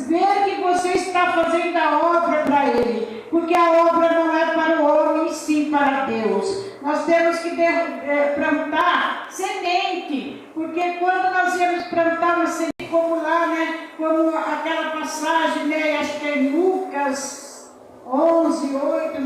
ver que você está fazendo a obra para Ele, porque a obra não é para o homem, sim para Deus. Nós temos que plantar semente, porque quando nós íamos plantar uma semente, como lá, né, como aquela passagem, né, acho que é em Lucas 11, 8,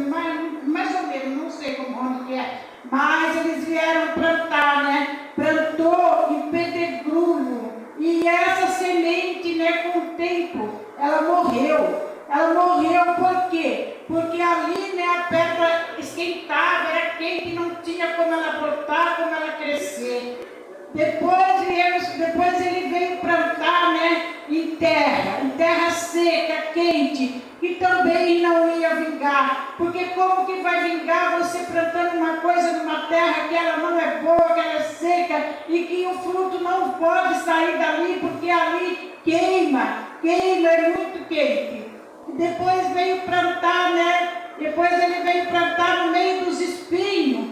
mais ou menos, não sei onde que é, mas eles vieram plantar, né, plantou em pedregulho, e essa semente, né, com o tempo, ela morreu. Ela morreu por quê? Porque ali, né, a pedra esquentava, era quente, não tinha como ela brotar, como ela crescer. Depois ele veio plantar, né, em terra seca, quente, que também não ia vingar. Porque como que vai vingar você plantando uma coisa numa terra que ela não é boa, que ela é seca, e que o fruto não pode sair dali, porque ali queima, é muito quente. Depois veio plantar, né? Depois ele veio plantar no meio dos espinhos.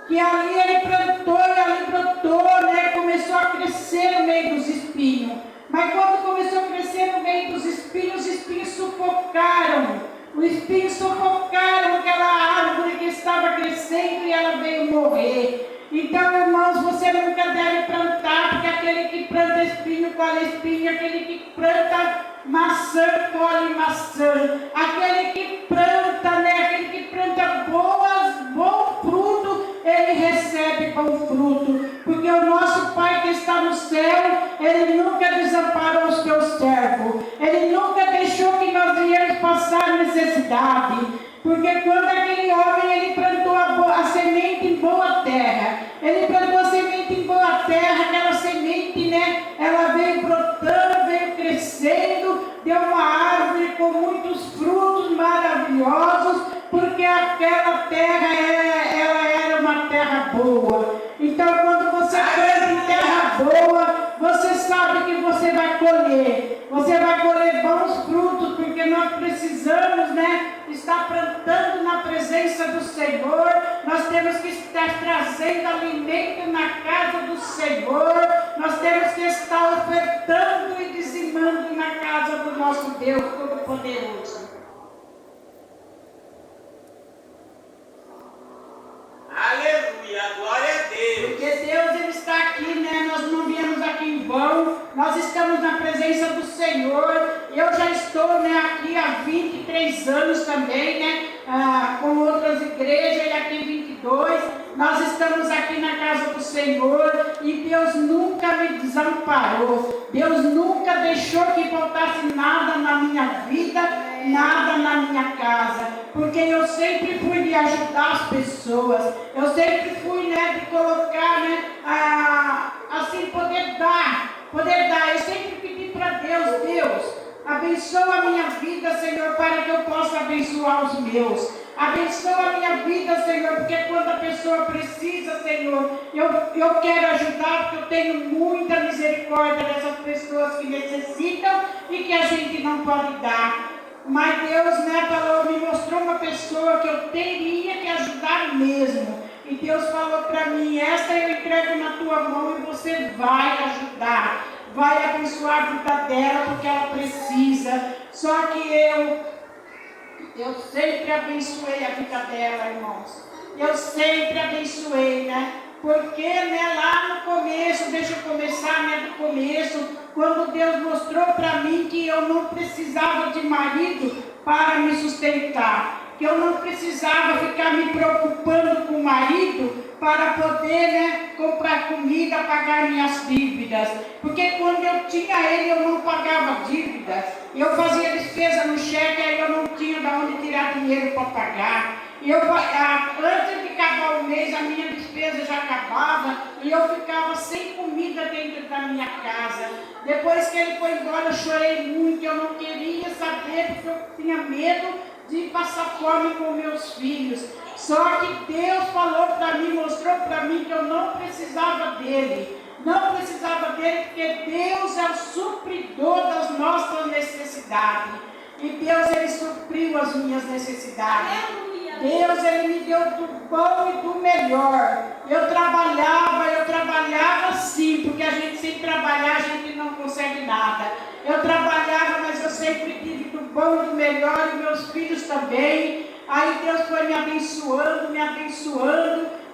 Que ali ele plantou e ali brotou, né? Começou a crescer no meio dos espinhos. Mas quando começou a crescer no meio dos espinhos, os espinhos sufocaram. Os espinhos sufocaram aquela árvore que estava crescendo e ela veio morrer. Então, irmãos, você nunca deve plantar, porque aquele que planta espinho, colhe espinho, aquele que planta maçã, colhe maçã. Aquele que planta, né? Aquele que planta bom fruto, ele recebe bom fruto. Porque o nosso Pai que está no céu, Ele nunca desamparou os teus servos. Ele nunca deixou que nós viemos passar necessidade. Porque quando aquele homem, ele plantou a semente em boa terra. Ele plantou a semente em boa terra, aquela semente, né? Ela veio brotando, veio crescendo, deu uma árvore com muitos frutos maravilhosos, porque aquela terra, ela era uma terra boa. Então, quando você planta em terra boa, você sabe que você vai colher. Você vai colher bons frutos, porque nós precisamos, né, estar plantando na presença do Senhor. Nós temos que estar trazendo alimento na casa do Senhor. Nós temos que estar ofertando e dizimando na casa do nosso Deus Todo-Poderoso. Aleluia, glória a Deus. Porque Deus, Ele está aqui, né? Nós não viemos aqui em vão. Nós estamos na presença do Senhor. Eu já estou, né, aqui há 23 anos também, né? Com outras igrejas, e aqui 22. Nós estamos aqui na casa do Senhor. E Deus nunca me desamparou. Deus nunca deixou que faltasse nada na minha vida, nada na minha casa. Porque eu sempre fui de ajudar as pessoas. Eu sempre fui, né, de colocar, né, assim, poder dar. Eu sempre pedi para Deus, abençoa a minha vida, Senhor, para que eu possa abençoar os meus. Abençoa a minha vida, Senhor, porque quando a pessoa precisa, Senhor, eu quero ajudar, porque eu tenho muita misericórdia dessas pessoas que necessitam e que a gente não pode dar. Mas Deus, né, me mostrou uma pessoa que eu teria que ajudar mesmo. E Deus falou para mim, essa eu entrego na tua mão e você vai ajudar. Vai abençoar a vida dela, porque ela precisa. Só que eu sempre abençoei a vida dela, irmãos. Eu sempre abençoei, né? Porque, né, lá no começo, deixa eu começar, né, do começo, quando Deus mostrou para mim que eu não precisava de marido para me sustentar. Que eu não precisava ficar me preocupando com o marido para poder, né, comprar comida, pagar minhas dívidas. Porque quando eu tinha ele, eu não pagava dívidas. Eu fazia despesa no cheque, aí eu não tinha de onde tirar dinheiro para pagar. Antes de acabar o mês, a minha despesa já acabava e eu ficava sem comida dentro da minha casa. Depois que ele foi embora, eu chorei muito, eu não queria saber, porque eu tinha medo de passar fome com meus filhos. Só que Deus falou para mim, mostrou para mim que eu não precisava dele. Não precisava dele, porque Deus é o supridor das nossas necessidades. E Deus, Ele supriu as minhas necessidades. Deus, Ele me deu do bom e do melhor. Eu trabalhava sim, porque a gente sem trabalhar, a gente não consegue nada. Eu trabalhava, sempre tive do bom e do melhor, e meus filhos também. Aí Deus foi me abençoando,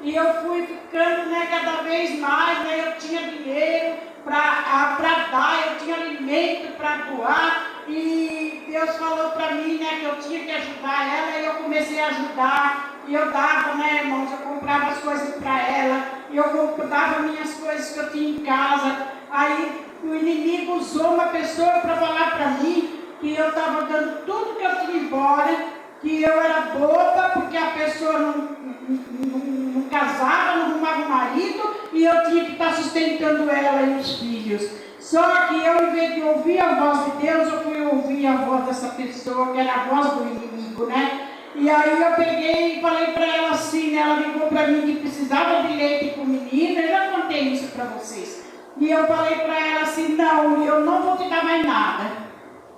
e eu fui ficando, né, cada vez mais, né, eu tinha dinheiro para dar, eu tinha alimento para doar, e Deus falou para mim, né, que eu tinha que ajudar ela, e eu comecei a ajudar, e eu dava, né, irmãos, eu comprava as coisas para ela, e eu dava minhas coisas que eu tinha em casa. Aí o inimigo usou uma pessoa para falar para mim que eu estava dando tudo que eu tinha embora, que eu era boba, porque a pessoa não casava, não arrumava marido, e eu tinha que estar sustentando ela e os filhos. Só que eu, em vez de ouvir a voz de Deus, eu fui ouvir a voz dessa pessoa, que era a voz do inimigo, né? E aí eu peguei e falei para ela assim, né? Ela ligou para mim que precisava de leite com o menino, eu já contei isso para vocês. E eu falei para ela assim, não, eu não vou te dar mais nada.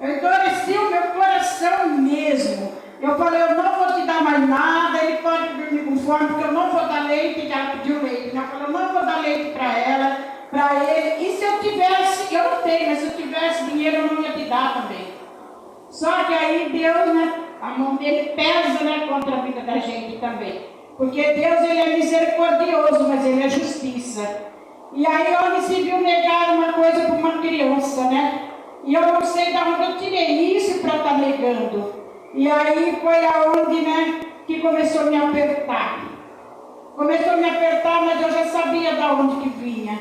Eu endureci o meu coração mesmo. Eu falei, eu não vou te dar mais nada, ele pode dormir com fome, porque eu não vou dar leite, que ela pediu leite, né? Eu falei, eu não vou dar leite para ela, para ele. E se eu tivesse, eu não tenho, mas se eu tivesse dinheiro, eu não ia te dar também. Só que aí Deus, né, a mão dele pesa, né, contra a vida da gente também. Porque Deus, ele é misericordioso, mas ele é justiça. E aí onde se viu negar uma coisa para uma criança, né? E eu não sei de onde eu tirei isso para estar negando. E aí foi aonde, né, que começou a me apertar. Começou a me apertar, mas eu já sabia de onde que vinha.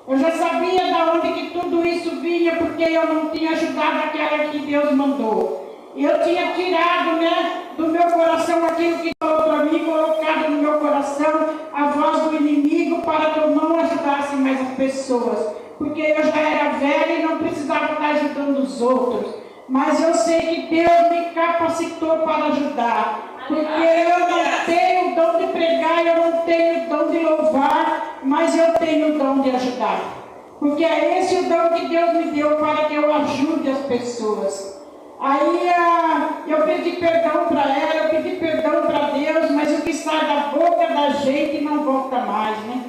Eu já sabia de onde que tudo isso vinha, porque eu não tinha ajudado aquela que Deus mandou. Eu tinha tirado, né, do meu coração aquilo que falou para mim, colocado no meu coração a voz do inimigo para que eu não ajudasse mais as pessoas. Porque eu já era velha e não precisava estar ajudando os outros. Mas eu sei que Deus me capacitou para ajudar. Porque eu não tenho o dom de pregar, eu não tenho o dom de louvar, mas eu tenho o dom de ajudar. Porque é esse o dom que Deus me deu para que eu ajude as pessoas. Aí eu pedi perdão para ela, eu pedi perdão para Deus, mas o que sai da boca da gente não volta mais, né?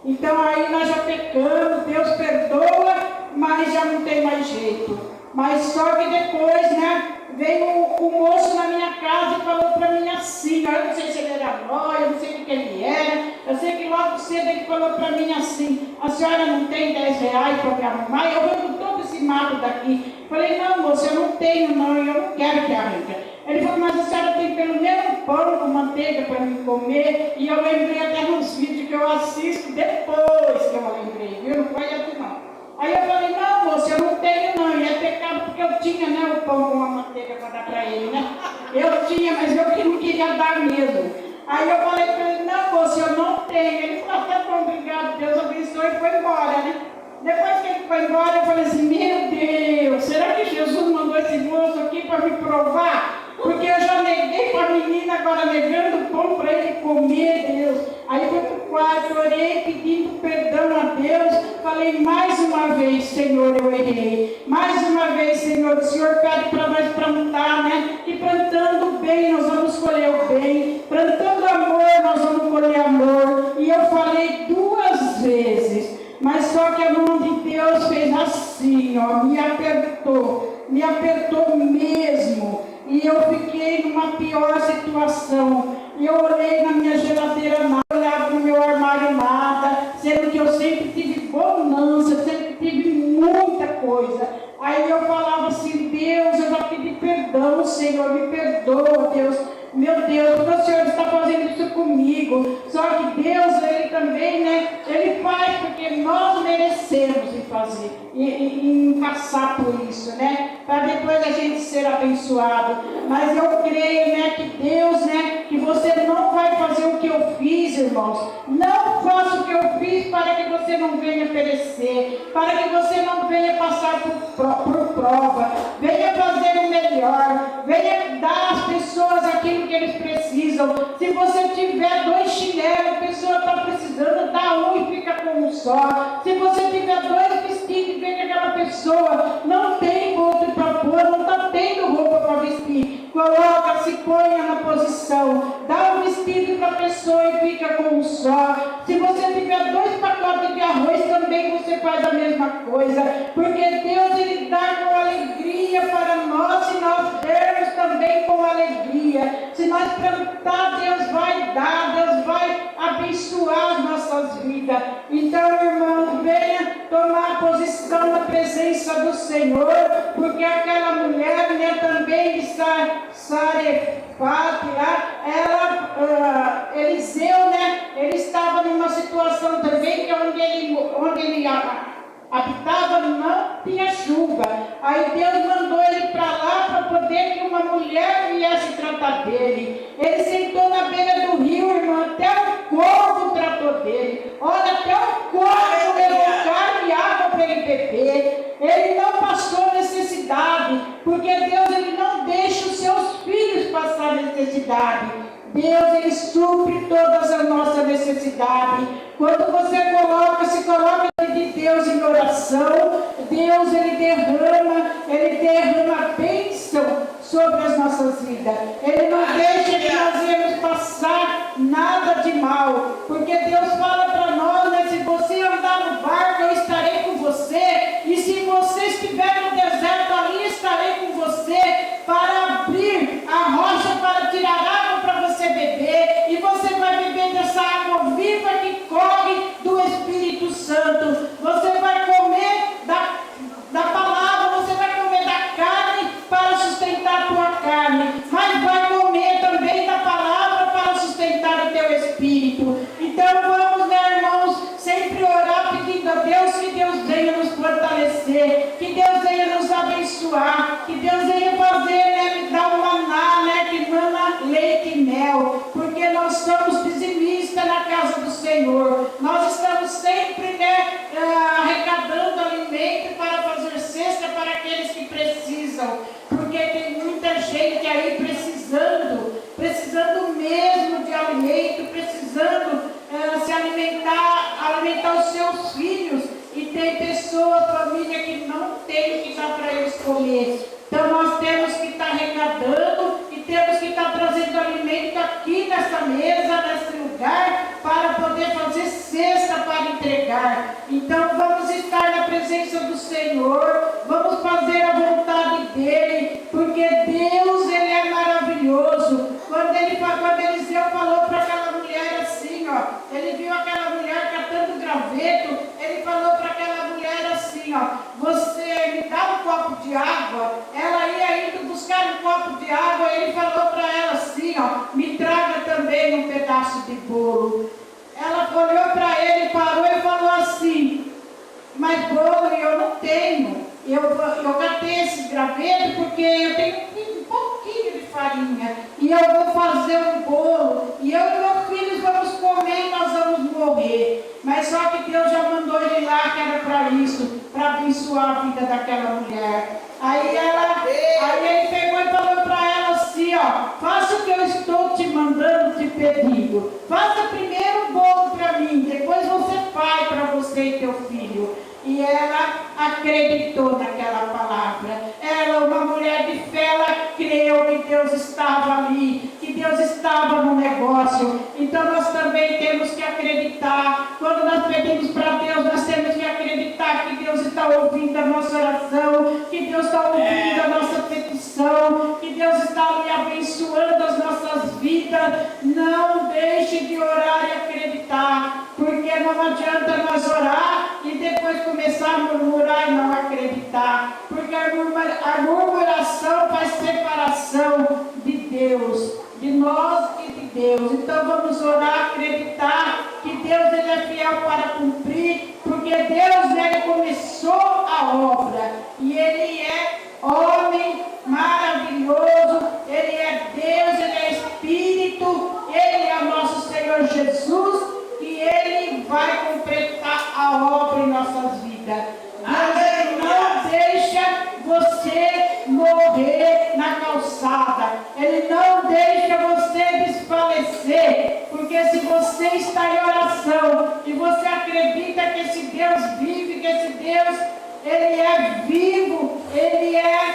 Então aí nós já pecamos, Deus perdoa, mas já não tem mais jeito. Mas só que depois, né, veio o moço na minha casa e falou para mim assim, eu não sei se ele era nóia, eu não sei o que ele era, eu sei que logo cedo ele falou para mim assim, a senhora não tem 10 reais para me arrumar, eu vendo todo esse mato daqui. Falei, não moço, eu não tenho não, eu não quero que arranque. Ele falou, mas a senhora tem pelo menos um pão com manteiga para mim comer, e eu lembrei até nos vídeos que eu assisto depois que eu lembrei, viu? Não foi assim não. Aí eu falei, não moço, eu não tenho não, e é pecado porque eu tinha, né, o pão com a manteiga para dar para ele, né? Eu tinha, mas eu que não queria dar mesmo. Aí eu falei para ele, não moço, eu não tenho. Ele falou, até bom, obrigado, Deus abençoe, e foi embora, né? Depois que ele foi embora, eu falei assim, meu Deus, será que Jesus mandou esse moço aqui para me provar? Porque eu já neguei para a menina, agora negando pão para ele comer, Deus. Aí fui para o quarto, orei pedindo perdão a Deus. Falei, mais uma vez, Senhor, eu errei. Mais uma vez, Senhor, o Senhor pede para nós plantar, né? E plantando bem, nós vamos colher o bem. Plantando amor, nós vamos colher amor. E eu falei 2 vezes. Mas só que a mão de Deus fez assim, ó, me apertou mesmo. E eu fiquei numa pior situação. E eu olhei na minha geladeira nada, olhava no meu armário nada, sendo que eu sempre tive bonança, sempre tive muita coisa. Aí eu falava assim, Deus, eu já pedi perdão, Senhor, me perdoa, Deus. Meu Deus, o Senhor está fazendo isso comigo. Só que Deus, Ele também, né? Ele faz porque nós merecemos em fazer, em passar por isso, né? Para depois a gente ser abençoado. Mas eu creio, né, que Deus, né, que você não vai fazer o que eu fiz, irmãos. Não faça o que eu fiz para que você não venha perecer, para que você não venha passar por prova. Venha fazer o melhor, venha dar às pessoas aquilo que eles precisam. Se você tiver 2 chinelos, a pessoa está precisando, dá um e fica com um só. Se você tiver 2 vestidos e vê que aquela pessoa não tem outro para pôr, não está tendo roupa para vestir, coloca, se ponha na posição, dá um vestido para a pessoa e fica com um só. Se você tiver 2 pacotes de arroz, também você faz a mesma coisa, porque Deus, Ele dá com alegria para nós presença do Senhor, porque aquela mulher, né, também de Sarefate lá, Eliseu, né, ele estava numa situação também que onde ele habitava não tinha chuva. Aí Deus mandou ele para lá para poder que uma mulher viesse tratar dele. Ele sentou na beira do rio, irmão, até o corvo tratou dele. Olha, até o corvo levou carne e água para ele beber. Ele não passou necessidade, porque Deus ele não deixa os seus filhos passar necessidade. Deus, ele supre todas as nossas necessidades. Quando você se coloca de Deus em oração, Deus, ele derrama bênção sobre as nossas vidas. Ele não deixa que nós venhamos passar nada de mal, porque Deus fala para nós, né, se você andar no barco, eu estarei com você, e se você estiver no deserto, ali estarei com você, para abrir a rocha, para tirar água para você beber, e você vai beber dessa água viva que corre do Espírito Santo. Você vai comer da palavra, você vai comer da carne para sustentar a tua carne, mas vai comer também da palavra para sustentar o teu espírito. Então vamos, né, irmãos, sempre orar pedindo a Deus que Deus venha nos fortalecer, que Deus venha nos abençoar, que Deus venha fazer, né, dar um maná, né, que mana leite e mel, porque nós somos dizimistas na casa do Senhor. Nós estamos sempre, né, arrecadando alimento para fazer cesta para aqueles que precisam, porque tem muita gente aí precisando mesmo de alimento, precisando se alimentar os seus filhos, e tem pessoas, família, que não tem o que dar para eles comer. Então nós temos que estar arrecadando e temos que estar trazendo alimento aqui nessa mesa, nesse lugar, para poder fazer cesta para entregar. Então vamos estar na presença do Senhor, vamos fazer a vontade dEle, porque Deus, ele é maravilhoso. Quando Eliseu falou para aquela mulher assim, ó, ele viu aquela mulher catando graveto, ele falou para aquela mulher assim, ó, você me dá um copo de água? Ela ia indo buscar um copo de água, ele falou para ela assim, ó, me traga também um pedaço de bolo. Ela olhou para ele, parou e falou assim, mas bolo eu não tenho, eu catei esse graveto porque eu tenho um pouquinho de farinha, e eu vou fazer um bolo, e eu e meus filhos vamos comer e nós vamos morrer. Mas só que Deus já mandou ele lá, que era para isso, para abençoar a vida daquela mulher. Aí ele pegou e falou para ela assim, ó, faça o que eu estou te mandando, te pedindo. Faça primeiro o bolo para mim, depois você faz para você e teu filho. E ela acreditou naquela palavra. Ela, uma mulher de fé, ela creu que Deus estava ali, que Deus estava no negócio. Então nós também temos que acreditar. Quando nós pedimos para Deus, nós temos que acreditar que Deus está ouvindo a nossa oração, que Deus está ouvindo a nossa petição, que Deus está ali abençoando as nossas vidas. Não deixe de orar e acreditar, porque não adianta nós orar e depois começar a murmurar e não acreditar, porque a murmuração faz separação de Deus, de nós e de Deus. Então vamos orar, acreditar que Deus, ele é fiel para cumprir, porque Deus, ele começou a obra, e ele é homem maravilhoso, ele é Deus, ele é Espírito, ele é o nosso Senhor Jesus, e ele vai completar a obra em nossas vidas. Mas ele não deixa você morrer na calçada, ele não deixa você desfalecer, porque se você está em oração e você acredita que esse Deus vive, que esse Deus, ele é vivo, ele é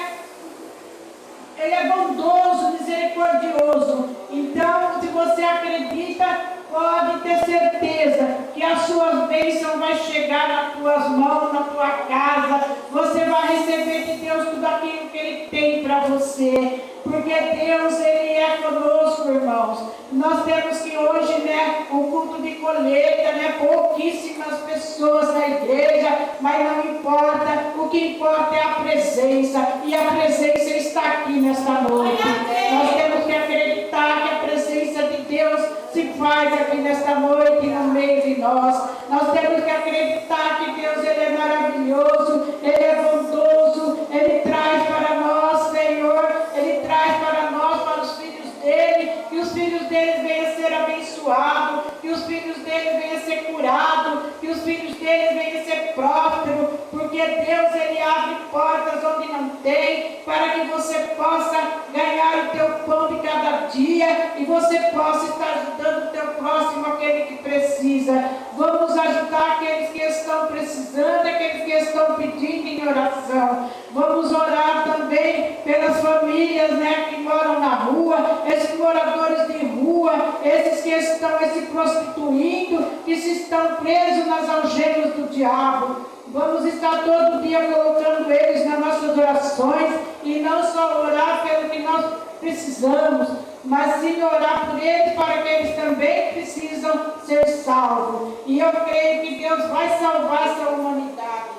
bondoso, misericordioso. Então, se você acredita, pode ter certeza que as suas bênçãos vai chegar nas tuas mãos, na tua casa. Você vai receber de Deus tudo aquilo que Ele tem para para você, porque Deus, Ele é conosco, irmãos. Nós temos que hoje, né, um culto de colheita, né, pouquíssimas pessoas na igreja, mas não importa, o que importa é a presença, e a presença está aqui nesta noite. Nós temos que acreditar que a presença de Deus se faz aqui nesta noite, no meio de nós. Nós temos que acreditar que Deus, Ele é maravilhoso, Ele é bondoso, Ele traz para nós, Senhor, Ele traz para nós, para os filhos dele, que os filhos dele venham ser abençoados, que os filhos dele venham ser curados, que os filhos dele venham ser prósperos, porque Deus, Ele abre portas onde não tem, para que você possa ganhar o teu pão de cada dia, e você possa estar ajudando o teu próximo, aquele que precisa. Vamos ajudar aqueles que estão precisando, aqueles que estão pedindo em oração. Vamos orar também pelas famílias, né, que moram na rua, esses moradores de rua, esses que estão se prostituindo, que se estão presos nas algemas do diabo. Vamos estar todo dia colocando eles nas nossas orações, e não só orar pelo que nós precisamos, mas sim orar por eles, para que eles também precisam ser salvos. E eu creio que Deus vai salvar essa humanidade.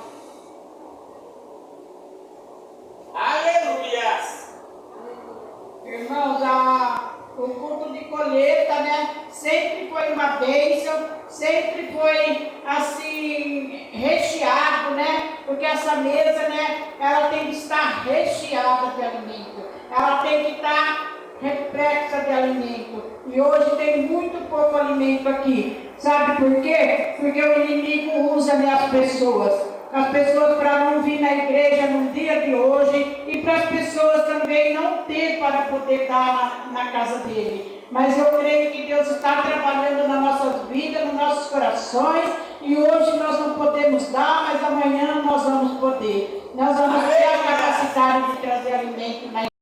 Aleluia! Irmãos, o culto de colheita, né, sempre foi uma bênção, sempre foi assim, recheado, né, porque essa mesa, né, ela tem que estar recheada de alimento, ela tem que estar replexa de alimento, e hoje tem muito pouco alimento aqui. Sabe por quê? Porque o inimigo usa, né, as pessoas para não vir na igreja no dia de hoje, e para as pessoas também não ter para poder dar na casa dele. Mas eu creio que Deus está trabalhando nas nossas vidas, nos nossos corações, e hoje nós não podemos dar, mas amanhã nós vamos poder. Nós vamos ter a capacidade de trazer alimento na igreja.